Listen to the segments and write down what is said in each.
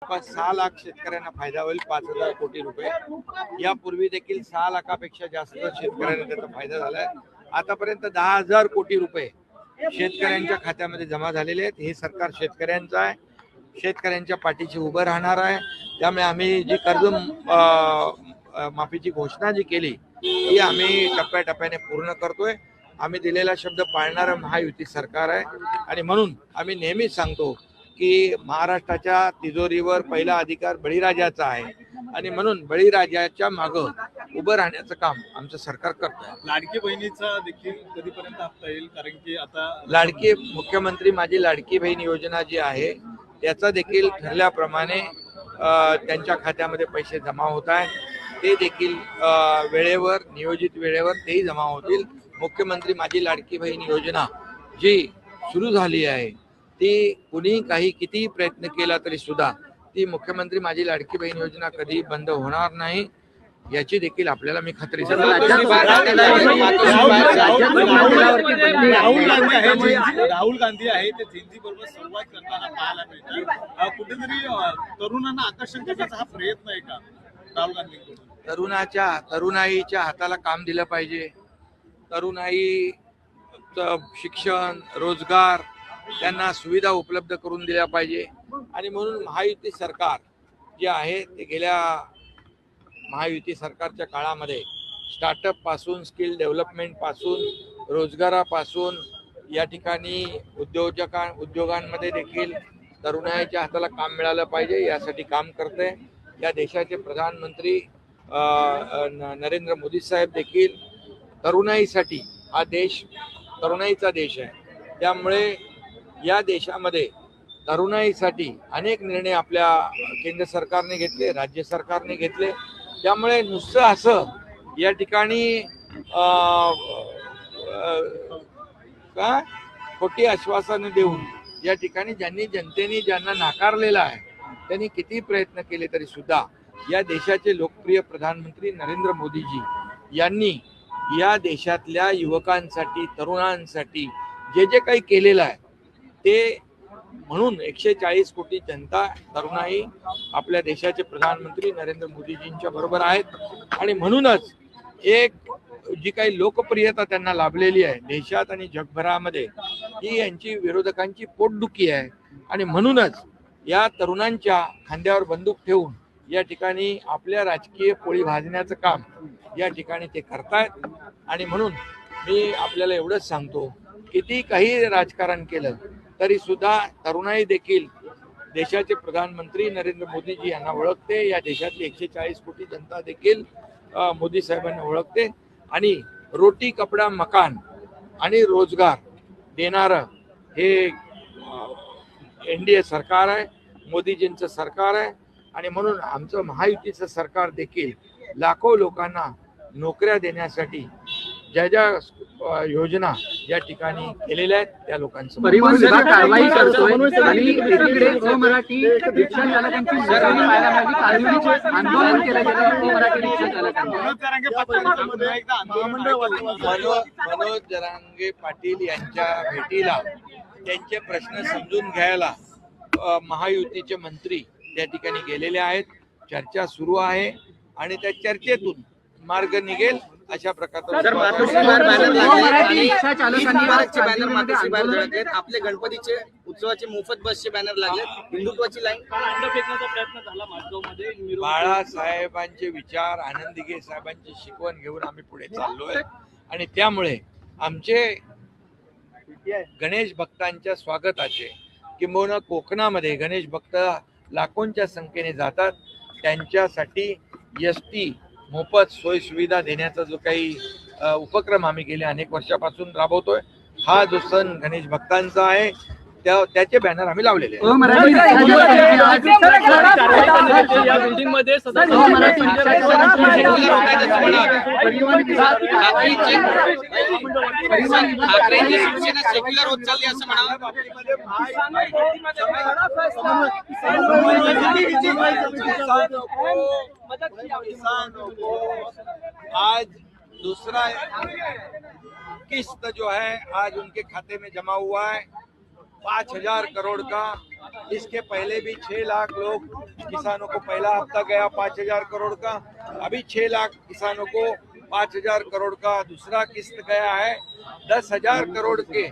6 लाख शेतकऱ्यांना फायदा होईल, 5,000 कोटी रुपये. यापूर्वी देखील 6 लाखापेक्षा जास्त शेतकऱ्यांना त्याचा फायदा झालाय. आतापर्यंत 10,000 कोटी रुपये शेतकऱ्यांच्या खात्यामध्ये जमा झालेले आहेत. हे सरकार शेतकऱ्यांचं आहे, शेतकऱ्यांच्या पाठीशी उभं राहणार आहे. त्यामुळे आम्ही जी कर्ज माफीची घोषणा जी केली ती आम्ही टप्प्याटप्प्याने पूर्ण करतोय. आम्ही दिलेला शब्द पाळणारं महायुती सरकार आहे आणि म्हणून आम्ही नेहमीच सांगतो की महाराष्ट्राच्या तिजोरीवर पहिला अधिकार बळीराजाचा आहे आणि म्हणून बळीराजाच्या मागं उभं राहण्याचं काम आमचं सरकार करतोय. लाडकी बहिणीचा देखील कधीपर्यंत हप्ता येईल? कारण की आता लाडकी मुख्यमंत्री माझी लाडकी बहीण योजना जी आहे त्याचा देखील ठरल्याप्रमाणे त्यांच्या खात्यामध्ये पैसे जमा होत आहेत. ते देखील वेळेवर नियोजित वेळेवर तेही जमा होतील. मुख्यमंत्री माझी लाडकी बहीण योजना जी सुरू झाली आहे ती कुणी काही कितीही प्रयत्न केला तरी सुद्धा ती मुख्यमंत्री माझी लाडकी बहीण योजना कधी बंद होणार नाही याची देखील आपल्याला मी खात्री देतो. राहुल गांधी आहे ते झेंझी बरोबर संवाद करताना पाहायला मिळतात. कुठेतरी तरुणांना आकर्षण करण्याचा हा प्रयत्न आहे का राहुल गांधींकडून? तरुणाईच्या हाताला काम दिलं पाहिजे. तरुणाई शिक्षण रोजगार त्यांना सुविधा उपलब्ध करून दिल्या पाहिजे आणि म्हणून महायुती सरकार जे आहे ते गेल्या महायुती सरकारच्या काळामध्ये स्टार्टअप पासून स्किल डेव्हलपमेंट पासून रोजगारापासून या ठिकाणी उद्योगांमध्ये देखील तरुणाईच्या हाताला काम मिळालं पाहिजे यासाठी काम करते. या देशाचे प्रधानमंत्री नरेंद्र मोदी साहेब देखील तरुणाईसाठी हा देश तरुणाईचा देश आहे. त्यामुळे या देशामध्ये तरुणाईसाठी अनेक निर्णय आपल्या केंद्र सरकारने घेतले, राज्य सरकारने घेतले. त्यामुळे नुसतं असं या ठिकाणी काय खोटी आश्वासनं देऊन या ठिकाणी जनतेने ज्यांना नाकारलेलं आहे त्यांनी किती प्रयत्न केले तरी सुद्धा या देशाचे लोकप्रिय प्रधानमंत्री नरेंद्र मोदीजी यांनी या देशातल्या युवकांसाठी तरुणांसाठी जे जे काही केलेलं आहे ते म्हणून 140 कोटी जनता तरुणाई आपल्या देशाचे प्रधानमंत्री नरेंद्र मोदीजींच्या बरोबर आहेत आणि म्हणूनच एक जी काही लोकप्रियता त्यांना लाभलेली आहे देशात आणि जगभरामध्ये ही यांची विरोधकांची पोटदुखी आहे आणि म्हणूनच या तरुणांच्या खांद्यावर बंदूक ठेवून या ठिकाणी आपल्या राजकीय पोळी भाजण्याचं काम या ठिकाणी ते करतायत. आणि म्हणून मी आपल्याला एवढंच सांगतो किती काही राजकारण केलं तरी सुद्धा तरुणाई देखील देशाचे प्रधानमंत्री नरेंद्र मोदीजी यांना ओळखते. या देशातली 140 कोटी जनता देखील मोदी साहेबांना ओळखते आणि रोटी कपडा मकान आणि रोजगार देणारं हे NDA सरकार आहे, मोदीजींचं सरकार आहे आणि म्हणून आमचं महायुतीचं सरकार देखील लाखो लोकांना नोकऱ्या देण्यासाठी ज्या ज्या योजना या ठिकाणी केलेल्या आहेत त्या लोकांचं परिवहन विभाग कारवाई करतोय आणि एकीकडे अमराठी रिक्षा चालकांची आंदोलन केलं गेलं. अमराठी रिक्षा चालकांना मनोज जरांगे पाटील यांच्या भेटीला त्यांचे प्रश्न समजून घ्यायला महायुतीचे मंत्री त्या ठिकाणी गेलेले आहेत. चर्चा सुरू आहे आणि त्या चर्चेतून मार्ग निघेल अशा प्रकारचा आपले गणपतीचे उत्सवाचे मोफत बसचे बॅनर लागले, हिंदुत्वाची लाईन फेकण्याचा प्रयत्न झाला माजगावमध्ये. बाळासाहेबांचे विचार आनंदीगे साहेबांची शिकवण घेऊन आम्ही पुढे चाललोय आणि त्यामुळे आमचे गणेश भक्तांच्या स्वागताचे किंबहुना कोकणामध्ये गणेश भक्त लाखोंच्या संख्येने जातात त्यांच्यासाठी ST मोफत सोय सुविधा देण्याचा जो काही उपक्रम आम्ही गेल्या अनेक वर्षापासून राबवतोय हा जो सण गणेश भक्तांचा आहे त्याचे बॅनर आम्ही लावलेले आहेत. आज दूसरा किस्त जो है आज उनके खाते में जमा हुआ है 5,000 करोड़ का इसके पहले भी 6 लाख लोग किसानों को पहला हफ्ता गया 5,000 करोड़ का, अभी 6 लाख किसानों को 5,000 करोड़ का दूसरा किस्त गया है। 10,000 करोड़ के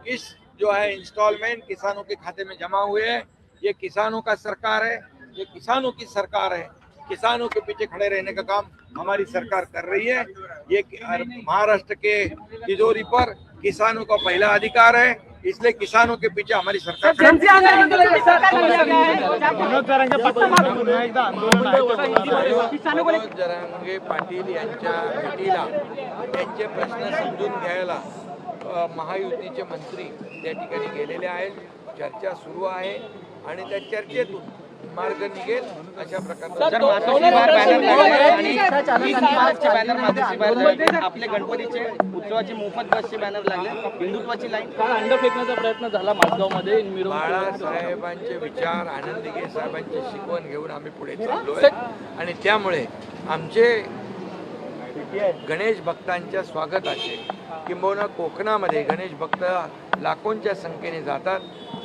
किस्त जो है इंस्टॉलमेंट किसानों के खाते में जमा हुए हैं। ये किसानों का सरकार है, ये किसानों की सरकार है। किसानों के पीछे खड़े रहने का काम हमारी सरकार कर रही है। ये महाराष्ट्र के तिजोरी पर किसानों का पहला अधिकार है, इसलिए किसानों के पीछे हमारी सरकार मनोज जरांगे पाटील यांच्या भेटीला त्यांचे प्रश्न समजून घ्यायला महायुतीचे मंत्री त्या ठिकाणी गेलेले आहेत. चर्चा सुरू आहे आणि त्या चर्चेतून मार्ग निघेल अशा प्रकारचा आपले गणपतीचे उत्सवाचे मोफत बसचे बॅनर लागले, हिंदुत्वाची लाईन काल अंड फेकण्याचा प्रयत्न झाला माझगावमध्ये बाळासाहेबांचे विचार, आनंद दिघे साहेबांची शिकवण घेऊन आम्ही पुढे चाललोय आणि त्यामुळे आमचे गणेश भक्तांच्या स्वागताचे किंबहुना कोकणामध्ये गणेश भक्त लाखोंच्या संख्येने जातात,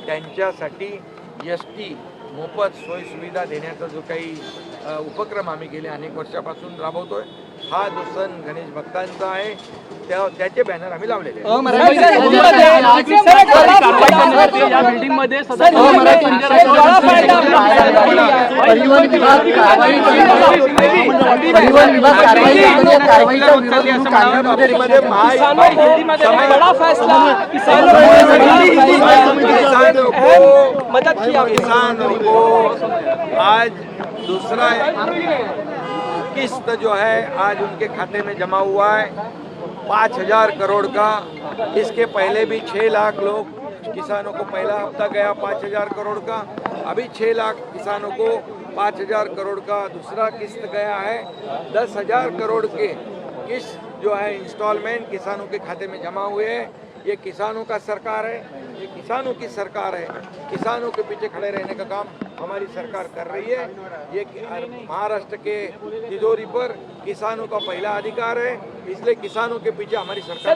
त्यांच्यासाठी एसटी मोफत सोयी सुविधा देण्याचा जो काही उपक्रम आम्ही गेले अनेक वर्षापासून राबवतोय, हा जो सण गणेश भक्तांचा आहे त्याचे बॅनर आम्ही लावलेले आहेत. किसानों को आज दूसरा किस्त जो है आज उनके खाते में जमा हुआ है 5,000 करोड़ का। इसके पहले भी 6 लाख लोग किसानों को पहला हफ्ता गया 5,000 करोड़ का, अभी 6 लाख किसानों को 5,000 करोड़ का दूसरा किस्त गया है। 10,000 करोड़ के किस्त जो है इंस्टॉलमेंट किसानों के खाते में जमा हुए हैं। ये किसानों का सरकार है, ये किसानों की सरकार है। किसानों के पीछे खड़े रहने का काम हमारी सरकार कर रही है। ये महाराष्ट्र के तिजोरी पर किसानों का पहला अधिकार है, इसलिए किसानों के पीछे हमारी सरकार